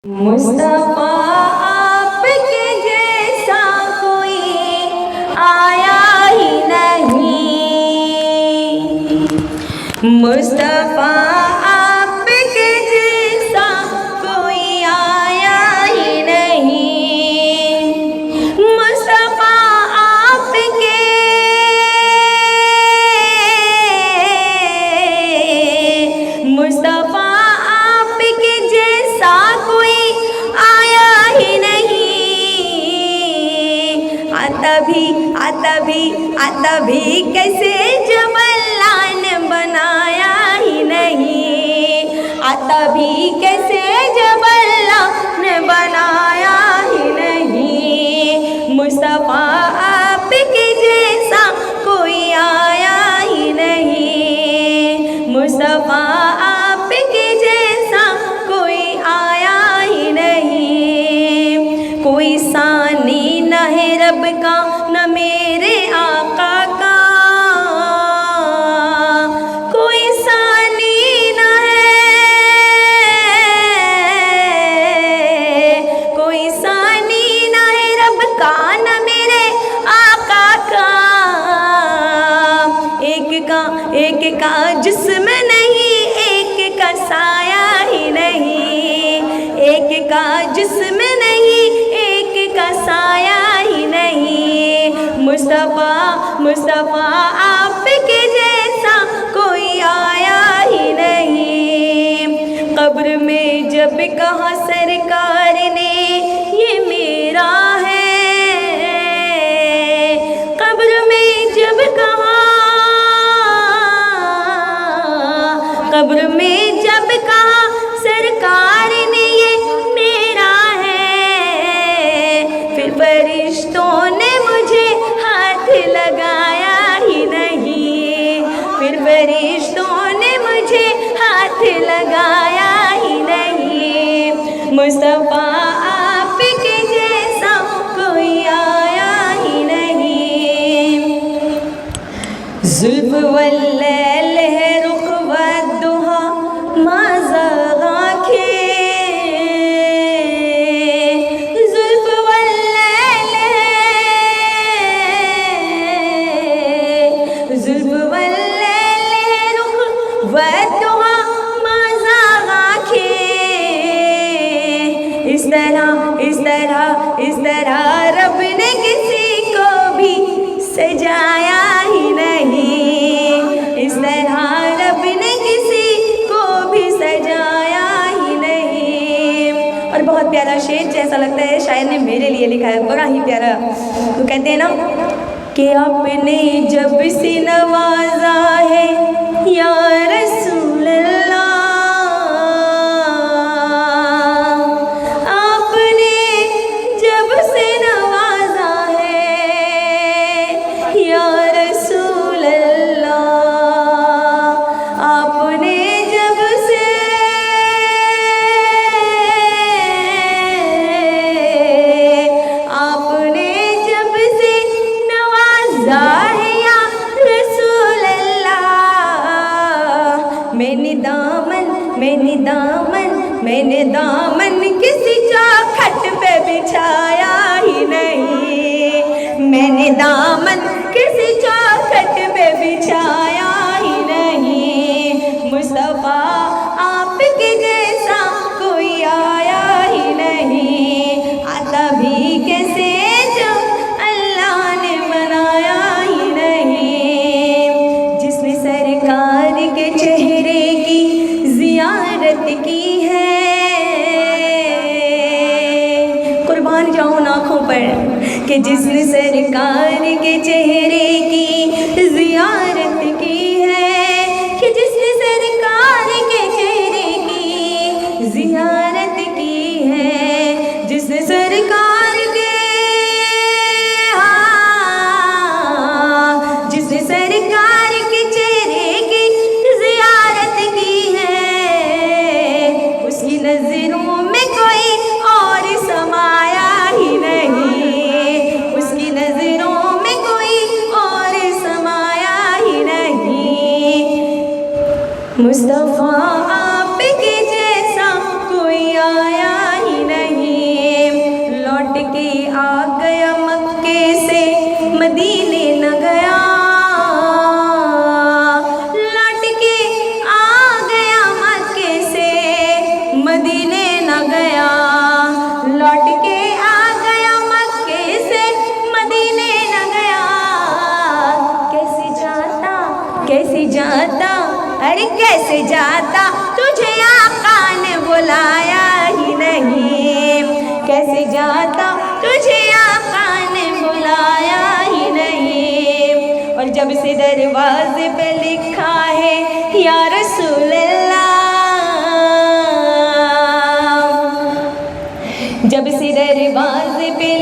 मुस्तफा आपके जैसा कोई आया ही नहीं। मुस्तफा आपके जैसा कोई आया ही नहीं। मुस्तफा आपके मुस्तफा आपके जैसा कोई आया ही नहीं। आता भी कैसे जब अल्लाह ने बनाया ही नहीं। आता भी कैसे जब अल्लाह ने बनाया ही नहीं। मुस्तफा आपके जैसा कोई आया ही नहीं। मुस्तफा आपके जैसा कोई आया ही नहीं। कोई सानी न है रब का न मेरे आका का। कोई सानी न है, कोई सानी न है रब का न मेरे आका का। एक का जिस्म नहीं, एक का साया ही नहीं। एक का जिस्म नहीं, एक का साया ही नहीं। मुस्तफा आपके जैसा कोई आया ही नहीं। कब्र में जब कहा सरकार ने ये मेरा है। कब्र में जब कहा, कब्र में जब कहा सरकार ने ये मेरा है। फिर फरिश्तों ने मुझे हाथ लगाया ही नहीं। फिर फरिश्तों ने मुझे हाथ लगाया ही नहीं। मुस्तफा आपके जैसा कोई आया ही नहीं। जुल्फ वल्लैल है रुख वद्दुहा मा ज़ाग़ आँखें। जुल्फ वल्लैल है, जुल्फ वल्लैल है रुख वद्दुहा मा ज़ाग़ आँखें। इस तरह रब ने किसी को भी सजाया ही नहीं। इस तरह रब ने किसी को भी सजाया ही नहीं। और बहुत प्यारा शेर, जैसा लगता है शायर ने मेरे लिए लिखा है, बड़ा ही प्यारा। तो कहते हैं ना कि आपने जब से नवाजा है या रसूल अल्लाह। आपने जब से नवाजा है या रसूल अल्लाह। आपने जब से, आपने जब से नवाजा है या रसूल अल्लाह। मैंने दामन किसी चौखट पे बिछाया ही नहीं। मैंने दामन किसी चौखट पे बिछाया ही नहीं। मुस्तफा आपके जैसा कोई आया ही नहीं। आता भी कैसे जब अल्लाह ने बनाया ही नहीं। जिसने सरकार के चेहरे की ज़ियारत की है। कुर्बान जाऊं आँखों पर कि जिसने सरकार के चेहरे की ज़ियारत की है। कि जिसने सरकार के चेहरे की ज़ियारत की है। जिसने सरकार के, जिसने सरकार के चेहरे की ज़ियारत की है। उसकी नज़रों में कोई और समाया ही नहीं। उसकी नज़रों में कोई और समाया ही नहीं। कैसे जाता तुझे आका ने बुलाया ही नहीं, कैसे जाता तुझे आका ने बुलाया ही नहीं। और जब से दरवाजे पे लिखा है या रसूल अल्लाह, जब से दरवाजे पे